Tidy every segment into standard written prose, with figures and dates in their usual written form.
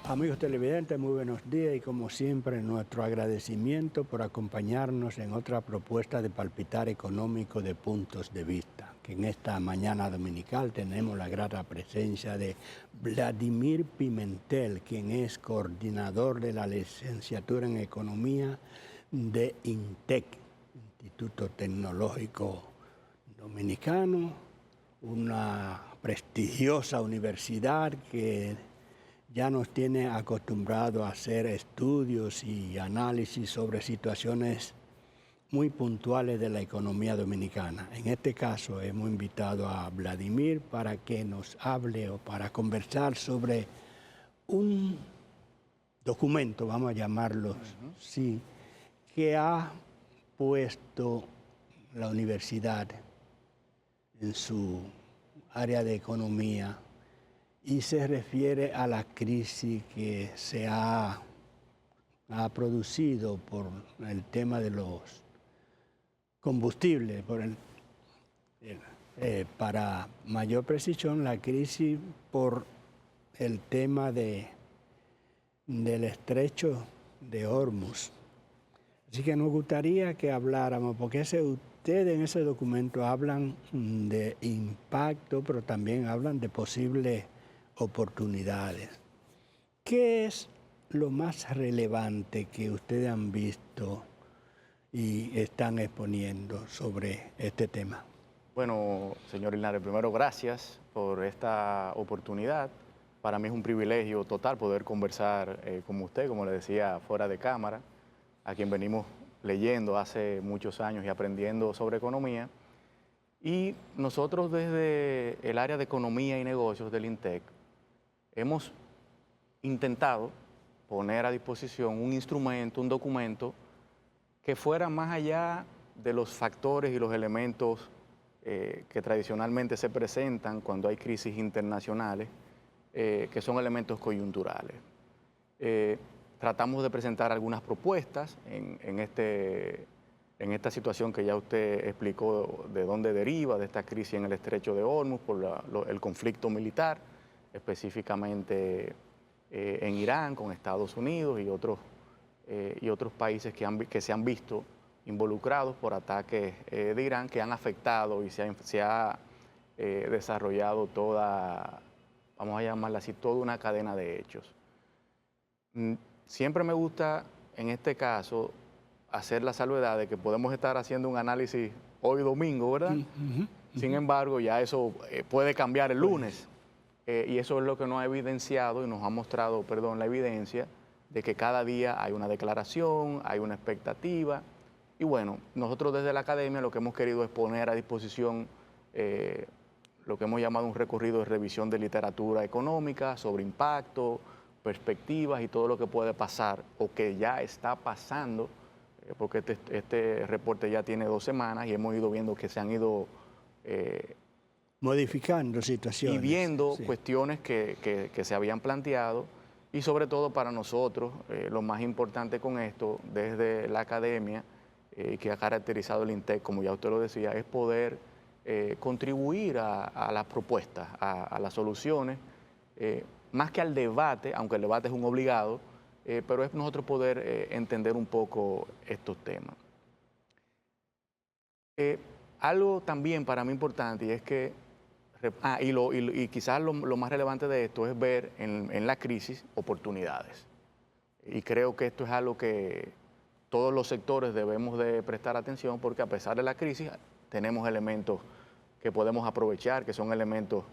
Amigos televidentes, muy buenos días y como siempre nuestro agradecimiento por acompañarnos en otra propuesta de Palpitar Económico de Puntos de Vista, que en esta mañana dominical tenemos la grata presencia de Vladimir Pimentel, quien es coordinador de la licenciatura en Economía de INTEC, Instituto Tecnológico Dominicano, una prestigiosa universidad que ya nos tiene acostumbrado a hacer estudios y análisis sobre situaciones muy puntuales de la economía dominicana. En este caso hemos invitado a Vladimir para que nos hable o para conversar sobre un documento, vamos a llamarlo así, que ha puesto la universidad en su área de economía y se refiere a la crisis que se ha producido por el tema de los combustibles, para mayor precisión, la crisis por el tema del estrecho de Hormuz. Así que nos gustaría que habláramos, porque ustedes en ese documento hablan de impacto, pero también hablan de posibles oportunidades. ¿Qué es lo más relevante que ustedes han visto y están exponiendo sobre este tema? Bueno, señor Linares, primero gracias por esta oportunidad. Para mí es un privilegio total poder conversar con usted, como le decía, fuera de cámara, a quien venimos leyendo hace muchos años y aprendiendo sobre economía. Y nosotros desde el área de economía y negocios del INTEC hemos intentado poner a disposición un instrumento, un documento que fuera más allá de los factores y los elementos que tradicionalmente se presentan cuando hay crisis internacionales, que son elementos coyunturales. Tratamos de presentar algunas propuestas en esta situación que ya usted explicó de dónde deriva, de esta crisis en el estrecho de Hormuz por el conflicto militar, específicamente en Irán con Estados Unidos y otros países que se han visto involucrados por ataques de Irán que han afectado y se ha desarrollado toda, vamos a llamarla así, toda una cadena de hechos. Siempre me gusta, en este caso, hacer la salvedad de que podemos estar haciendo un análisis hoy domingo, ¿verdad? Sin embargo, ya eso puede cambiar el lunes. Y eso es lo que nos ha evidenciado y nos ha mostrado, la evidencia de que cada día hay una declaración, hay una expectativa. Y bueno, nosotros desde la academia lo que hemos querido es poner a disposición lo que hemos llamado un recorrido de revisión de literatura económica sobre impacto, perspectivas y todo lo que puede pasar o que ya está pasando, porque este reporte ya tiene 2 semanas y hemos ido viendo que se han ido modificando situaciones. Y viendo sí, cuestiones que se habían planteado y sobre todo para nosotros, lo más importante con esto, desde la academia, que ha caracterizado el INTEC, como ya usted lo decía, es poder contribuir a las propuestas, a las soluciones, más que al debate, aunque el debate es un obligado, pero es nosotros poder entender un poco estos temas. Algo también para mí importante y es que y quizás lo más relevante de esto es ver en la crisis oportunidades. Y creo que esto es algo que todos los sectores debemos de prestar atención porque a pesar de la crisis tenemos elementos que podemos aprovechar, que son elementos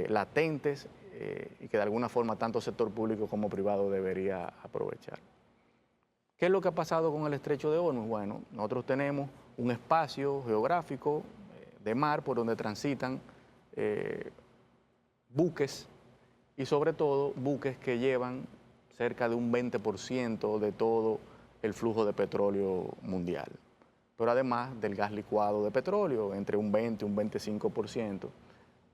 latentes y que de alguna forma tanto sector público como privado debería aprovechar. ¿Qué es lo que ha pasado con el estrecho de Hormuz? Bueno, nosotros tenemos un espacio geográfico de mar por donde transitan buques y sobre todo buques que llevan cerca de un 20% de todo el flujo de petróleo mundial, pero además del gas licuado de petróleo, entre un 20 y un 25%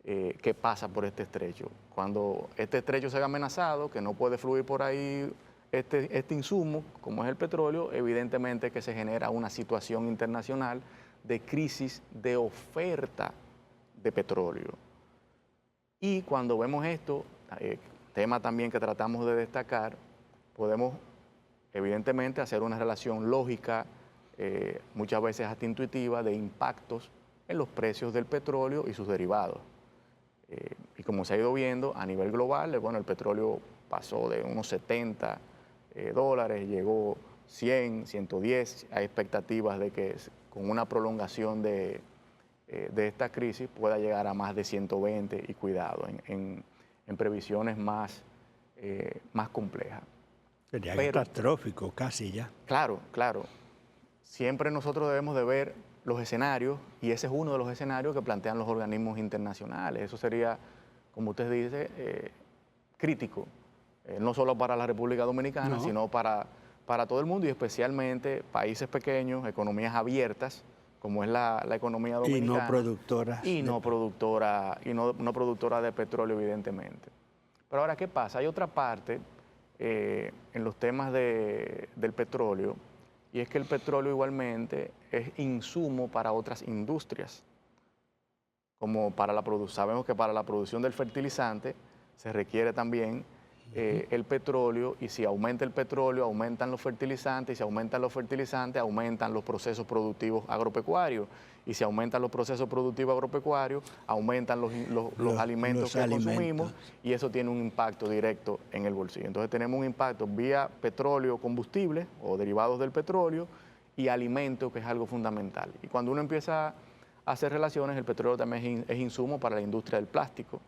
que pasa por este estrecho. Cuando este estrecho se ve amenazado, que no puede fluir por ahí este insumo, como es el petróleo, evidentemente que se genera una situación internacional de crisis de oferta de petróleo. Y cuando vemos esto, tema también que tratamos de destacar, podemos evidentemente hacer una relación lógica, muchas veces hasta intuitiva, de impactos en los precios del petróleo y sus derivados. Y como se ha ido viendo a nivel global, bueno, el petróleo pasó de unos 70 dólares, llegó 100, 110. Hay expectativas de que con una prolongación de esta crisis pueda llegar a más de 120 y cuidado, en previsiones más complejas. Sería catastrófico casi ya. Claro, claro. Siempre nosotros debemos de ver los escenarios, y ese es uno de los escenarios que plantean los organismos internacionales. Eso sería, como usted dice, crítico, no solo para la República Dominicana, sino para todo el mundo, y especialmente países pequeños, economías abiertas, como es la economía dominicana. Y no productoras. Y no productora de petróleo, evidentemente. Pero ahora, ¿qué pasa? Hay otra parte en los temas del petróleo, y es que el petróleo igualmente es insumo para otras industrias. Como sabemos que para la producción del fertilizante se requiere también el petróleo, y si aumenta el petróleo, aumentan los fertilizantes, y si aumentan los fertilizantes, aumentan los procesos productivos agropecuarios, y si aumentan los procesos productivos agropecuarios, aumentan los alimentos que consumimos, y eso tiene un impacto directo en el bolsillo. Entonces tenemos un impacto vía petróleo, combustible o derivados del petróleo, y alimentos, que es algo fundamental. Y cuando uno empieza a hacer relaciones, el petróleo también es insumo para la industria del plástico,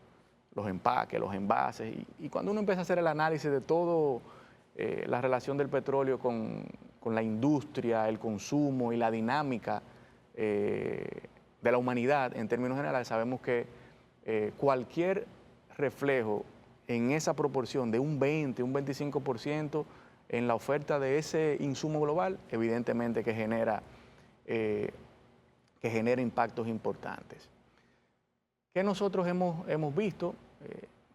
los empaques, los envases, y cuando uno empieza a hacer el análisis de todo, la relación del petróleo con la industria, el consumo y la dinámica de la humanidad en términos generales, sabemos que cualquier reflejo en esa proporción de un 20, un 25% en la oferta de ese insumo global, evidentemente que genera impactos importantes. ¿Qué nosotros hemos visto?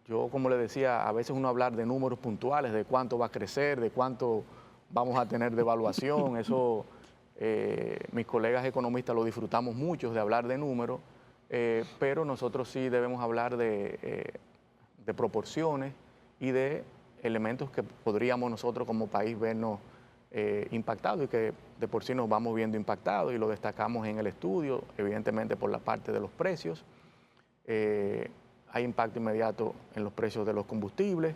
Yo, como le decía, a veces uno hablar de números puntuales, de cuánto va a crecer, de cuánto vamos a tener de evaluación, eso mis colegas economistas lo disfrutamos mucho, de hablar de números, pero nosotros sí debemos hablar de proporciones y de elementos que podríamos nosotros como país vernos impactados, y que de por sí nos vamos viendo impactados, y lo destacamos en el estudio, evidentemente por la parte de los precios. Hay impacto inmediato en los precios de los combustibles.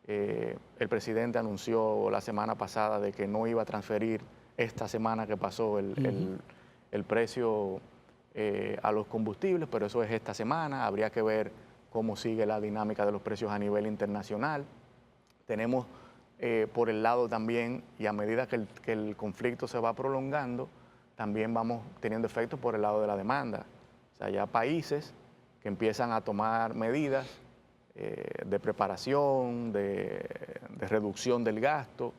El presidente anunció la semana pasada de que no iba a transferir esta semana que pasó el precio a los combustibles, pero eso es esta semana. Habría que ver cómo sigue la dinámica de los precios a nivel internacional. Tenemos por el lado también, y a medida que el conflicto se va prolongando, también vamos teniendo efectos por el lado de la demanda. O sea, ya países que empiezan a tomar medidas de preparación, de reducción del gasto,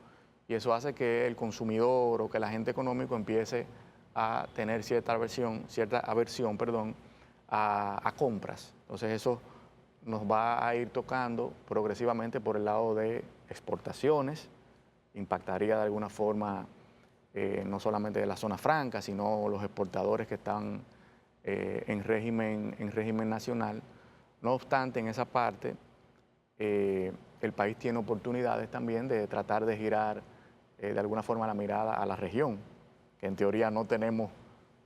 y eso hace que el consumidor o que el agente económico empiece a tener cierta aversión a compras. Entonces eso nos va a ir tocando progresivamente por el lado de exportaciones, impactaría de alguna forma no solamente de la zona franca, sino los exportadores que están en régimen nacional. No obstante, en esa parte, el país tiene oportunidades también de tratar de girar de alguna forma la mirada a la región, que en teoría no tenemos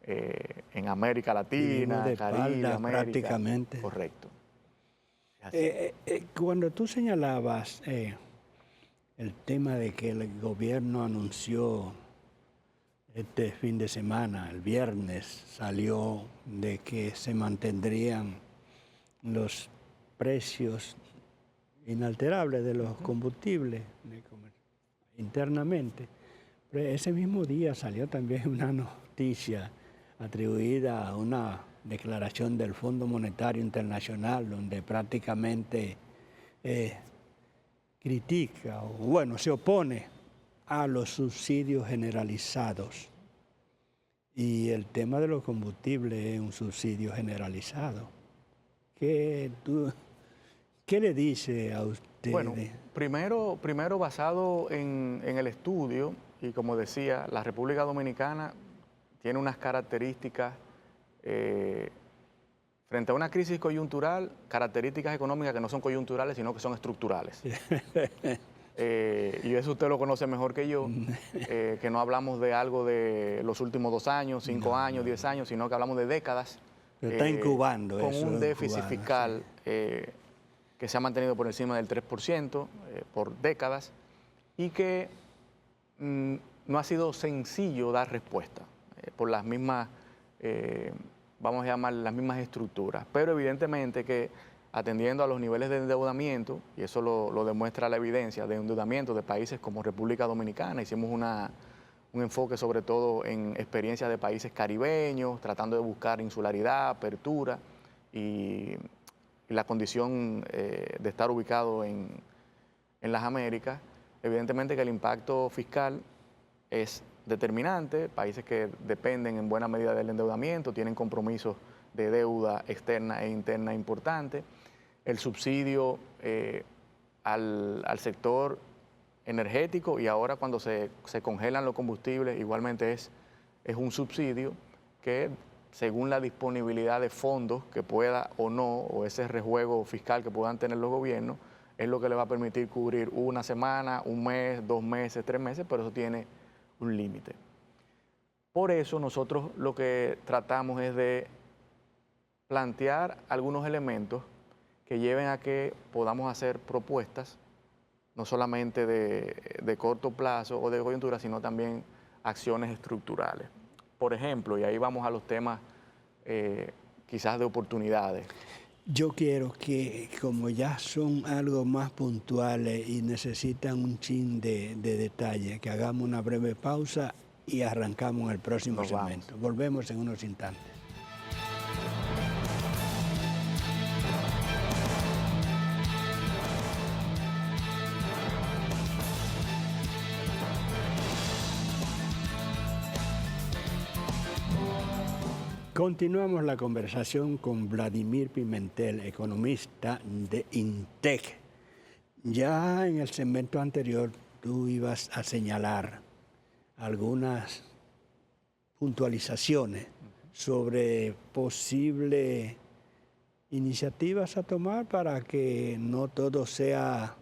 en América Latina, Caribe, América. Prácticamente. Correcto. Cuando tú señalabas el tema de que el gobierno anunció este fin de semana, el viernes, salió de que se mantendrían los precios inalterables de los combustibles internamente. Pero ese mismo día salió también una noticia atribuida a una declaración del Fondo Monetario Internacional, donde prácticamente critica, o bueno, se opone a los subsidios generalizados. Y el tema de los combustibles es un subsidio generalizado. ¿Qué le dice a usted? Bueno, primero basado en el estudio, y como decía, la República Dominicana tiene unas características frente a una crisis coyuntural, características económicas que no son coyunturales, sino que son estructurales. Y eso usted lo conoce mejor que yo, que no hablamos de algo de los últimos 2 años, 5 años, 10 años, sino que hablamos de décadas. Está incubando con eso. Un déficit fiscal que se ha mantenido por encima del 3% por décadas y que no ha sido sencillo dar respuesta por las mismas, vamos a llamar las mismas estructuras. Pero evidentemente que atendiendo a los niveles de endeudamiento, y eso lo demuestra la evidencia de endeudamiento de países como República Dominicana, hicimos un enfoque sobre todo en experiencias de países caribeños, tratando de buscar insularidad, apertura y la condición de estar ubicado en las Américas. Evidentemente que el impacto fiscal es determinante, países que dependen en buena medida del endeudamiento, tienen compromisos de deuda externa e interna importantes. El subsidio al sector energético y ahora cuando se congelan los combustibles igualmente es un subsidio que según la disponibilidad de fondos que pueda o no, o ese rejuego fiscal que puedan tener los gobiernos, es lo que le va a permitir cubrir una semana, un mes, 2 meses, 3 meses, pero eso tiene un límite. Por eso nosotros lo que tratamos es de plantear algunos elementos que lleven a que podamos hacer propuestas, no solamente de corto plazo o de coyuntura, sino también acciones estructurales. Por ejemplo, y ahí vamos a los temas quizás de oportunidades. Yo quiero que, como ya son algo más puntuales y necesitan un chin de detalle, que hagamos una breve pausa y arrancamos el próximo segmento. Volvemos en unos instantes. Continuamos la conversación con Vladimir Pimentel, economista de INTEC. Ya en el segmento anterior tú ibas a señalar algunas puntualizaciones sobre posibles iniciativas a tomar para que no todo sea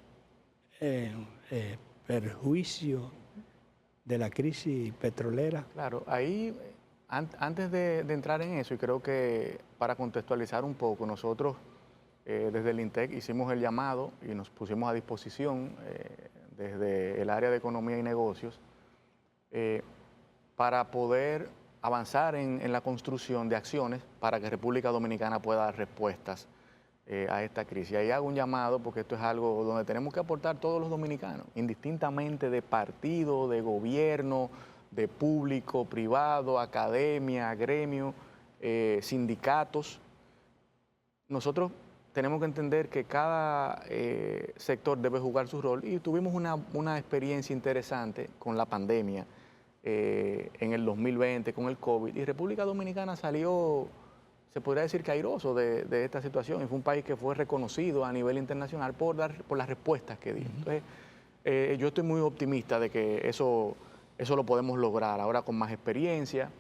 perjuicio de la crisis petrolera. Claro, ahí antes de entrar en eso, y creo que para contextualizar un poco, nosotros desde el INTEC hicimos el llamado y nos pusimos a disposición desde el área de economía y negocios para poder avanzar en la construcción de acciones para que República Dominicana pueda dar respuestas a esta crisis. Y ahí hago un llamado porque esto es algo donde tenemos que aportar todos los dominicanos, indistintamente de partido, de gobierno, de público, privado, academia, gremio, sindicatos. Nosotros tenemos que entender que cada sector debe jugar su rol y tuvimos una experiencia interesante con la pandemia en el 2020 con el COVID y República Dominicana salió, se podría decir que airoso de esta situación y fue un país que fue reconocido a nivel internacional por las respuestas que dio. Entonces, yo estoy muy optimista de que eso lo podemos lograr ahora con más experiencia.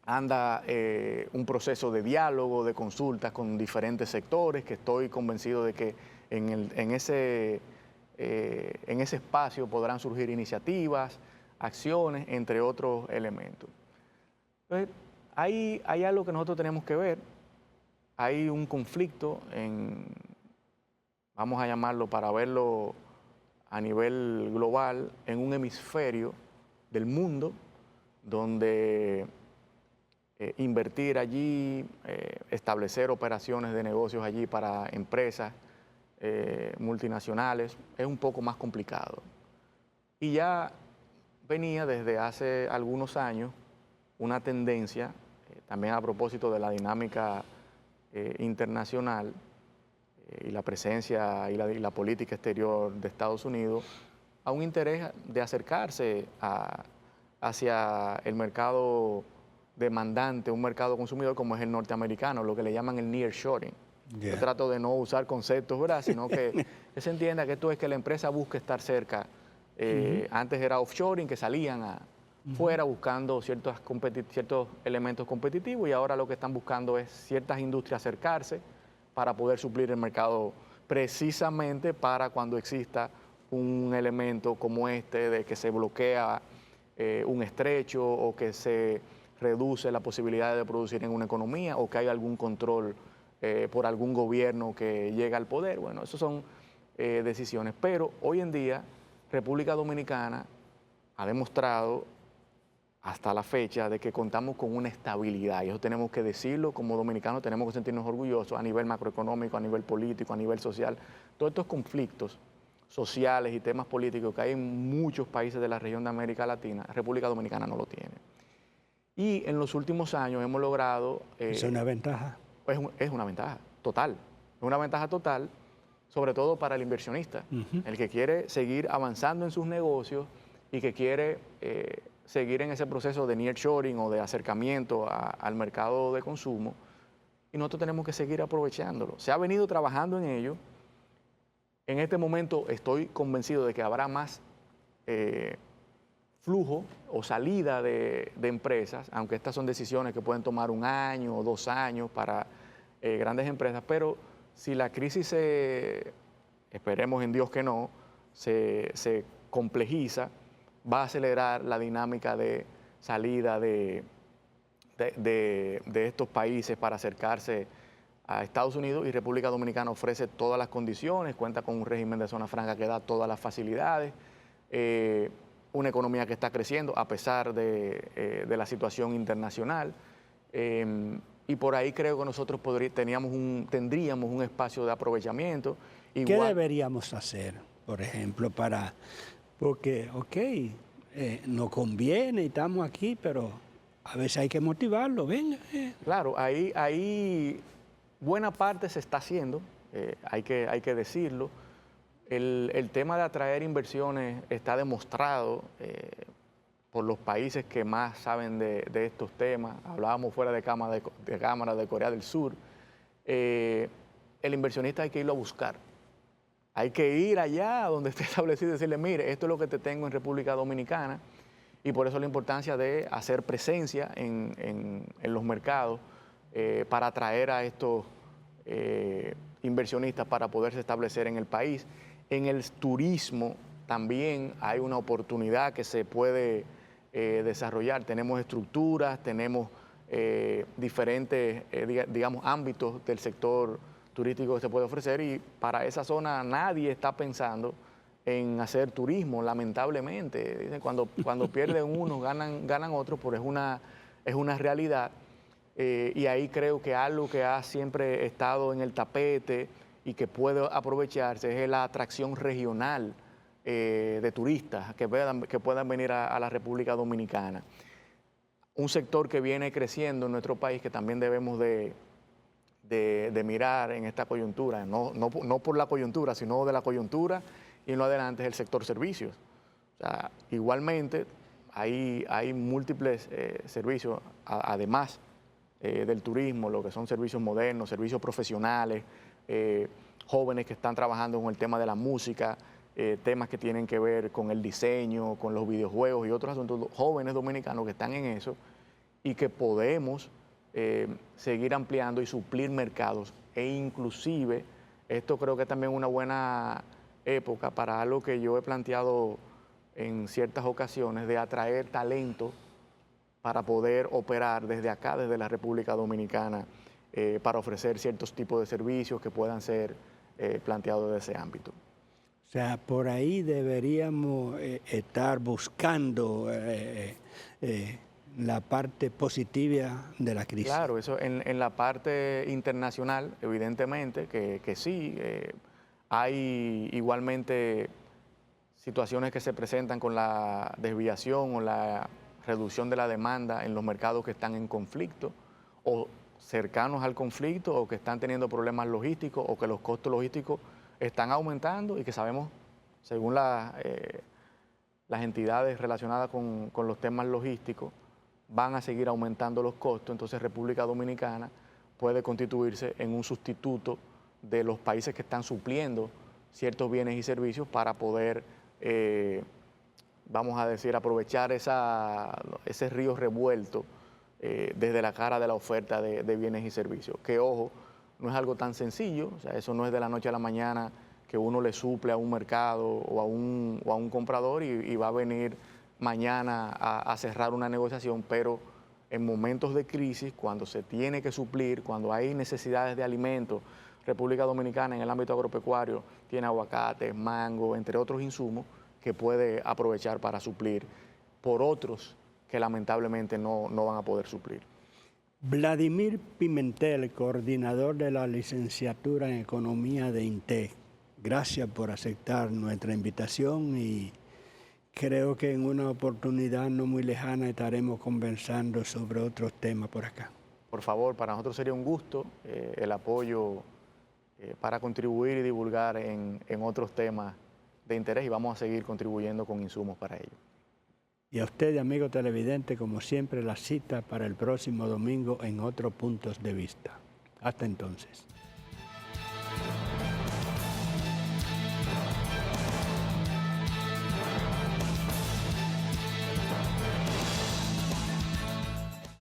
Anda un proceso de diálogo, de consultas con diferentes sectores, que estoy convencido de que en ese espacio podrán surgir iniciativas, acciones, entre otros elementos. Entonces, hay algo que nosotros tenemos que ver. Hay un conflicto vamos a llamarlo para verlo a nivel global, en un hemisferio del mundo donde invertir allí, establecer operaciones de negocios allí para empresas multinacionales es un poco más complicado. Y ya venía desde hace algunos años una tendencia, también a propósito de la dinámica internacional, y la presencia y la política exterior de Estados Unidos, a un interés de acercarse hacia el mercado demandante, un mercado consumidor como es el norteamericano, lo que le llaman el nearshoring. Yo trato de no usar conceptos, ¿verdad? Sino que se entienda que esto es que la empresa busque estar cerca. Antes era offshoring, que salían fuera buscando ciertos elementos competitivos, y ahora lo que están buscando es ciertas industrias acercarse para poder suplir el mercado, precisamente para cuando exista un elemento como este de que se bloquea un estrecho, o que se reduce la posibilidad de producir en una economía, o que hay algún control por algún gobierno que llega al poder. Bueno, esas son decisiones. Pero hoy en día República Dominicana ha demostrado hasta la fecha de que contamos con una estabilidad, y eso tenemos que decirlo como dominicanos, tenemos que sentirnos orgullosos a nivel macroeconómico, a nivel político, a nivel social. Todos estos conflictos sociales y temas políticos que hay en muchos países de la región de América Latina, República Dominicana no lo tiene. Y en los últimos años hemos logrado... ¿Es una ventaja? Es una ventaja total, es una ventaja total, sobre todo para el inversionista, el que quiere seguir avanzando en sus negocios y que quiere seguir en ese proceso de nearshoring o de acercamiento al mercado de consumo, y nosotros tenemos que seguir aprovechándolo. Se ha venido trabajando en ello. En este momento estoy convencido de que habrá más flujo o salida de empresas, aunque estas son decisiones que pueden tomar 1 año o 2 años para grandes empresas, pero si la crisis esperemos en Dios que no, se complejiza, va a acelerar la dinámica de salida de estos países para acercarse a Estados Unidos, y República Dominicana ofrece todas las condiciones, cuenta con un régimen de zona franca que da todas las facilidades, una economía que está creciendo a pesar de la situación internacional, y por ahí creo que nosotros tendríamos un espacio de aprovechamiento. ¿Qué deberíamos hacer, por ejemplo, porque, nos conviene y estamos aquí, pero a veces hay que motivarlo, venga? Claro, ahí buena parte se está haciendo, hay que decirlo. El tema de atraer inversiones está demostrado por los países que más saben de estos temas. Hablábamos fuera de cámara de Corea del Sur. El inversionista hay que irlo a buscar. Hay que ir allá donde esté establecido y decirle, mire, esto es lo que te tengo en República Dominicana, y por eso la importancia de hacer presencia en los mercados para atraer a estos inversionistas para poderse establecer en el país. En el turismo también hay una oportunidad que se puede desarrollar. Tenemos estructuras, tenemos diferentes, digamos, ámbitos del sector turístico que se puede ofrecer, y para esa zona nadie está pensando en hacer turismo, lamentablemente. Dicen, cuando pierden unos, ganan otros, pero es una realidad. Y ahí creo que algo que ha siempre estado en el tapete y que puede aprovecharse es la atracción regional de turistas que puedan venir a la República Dominicana. Un sector que viene creciendo en nuestro país, que también debemos de mirar en esta coyuntura, no por la coyuntura, sino de la coyuntura y en lo adelante, es el sector servicios. O sea, igualmente hay múltiples servicios, además del turismo, lo que son servicios modernos, servicios profesionales, jóvenes que están trabajando con el tema de la música, temas que tienen que ver con el diseño, con los videojuegos y otros asuntos, jóvenes dominicanos que están en eso, y que podemos seguir ampliando y suplir mercados, e inclusive esto creo que es también una buena época para algo que yo he planteado en ciertas ocasiones, de atraer talento para poder operar desde acá, desde la República Dominicana, para ofrecer ciertos tipos de servicios que puedan ser planteados de ese ámbito. O sea, por ahí deberíamos estar buscando la parte positiva de la crisis. Claro, eso en la parte internacional, evidentemente, que sí, hay igualmente situaciones que se presentan con la desviación o la reducción de la demanda en los mercados que están en conflicto o cercanos al conflicto, o que están teniendo problemas logísticos, o que los costos logísticos están aumentando, y que sabemos, según las entidades relacionadas con los temas logísticos, van a seguir aumentando los costos. Entonces República Dominicana puede constituirse en un sustituto de los países que están supliendo ciertos bienes y servicios para poder vamos a decir, aprovechar ese río revuelto desde la cara de la oferta de bienes y servicios. Que ojo, no es algo tan sencillo, o sea, eso no es de la noche a la mañana que uno le suple a un mercado o a un comprador y va a venir mañana a cerrar una negociación, pero en momentos de crisis, cuando se tiene que suplir, cuando hay necesidades de alimentos, República Dominicana en el ámbito agropecuario tiene aguacate, mango, entre otros insumos que puede aprovechar para suplir por otros que lamentablemente no van a poder suplir. Vladimir Pimentel, coordinador de la licenciatura en Economía de INTEC, gracias por aceptar nuestra invitación y creo que en una oportunidad no muy lejana estaremos conversando sobre otros temas por acá. Por favor, para nosotros sería un gusto el apoyo para contribuir y divulgar en otros temas de interés y vamos a seguir contribuyendo con insumos para ello. Y a usted, amigo televidente, como siempre, la cita para el próximo domingo en Otros Puntos de Vista. Hasta entonces.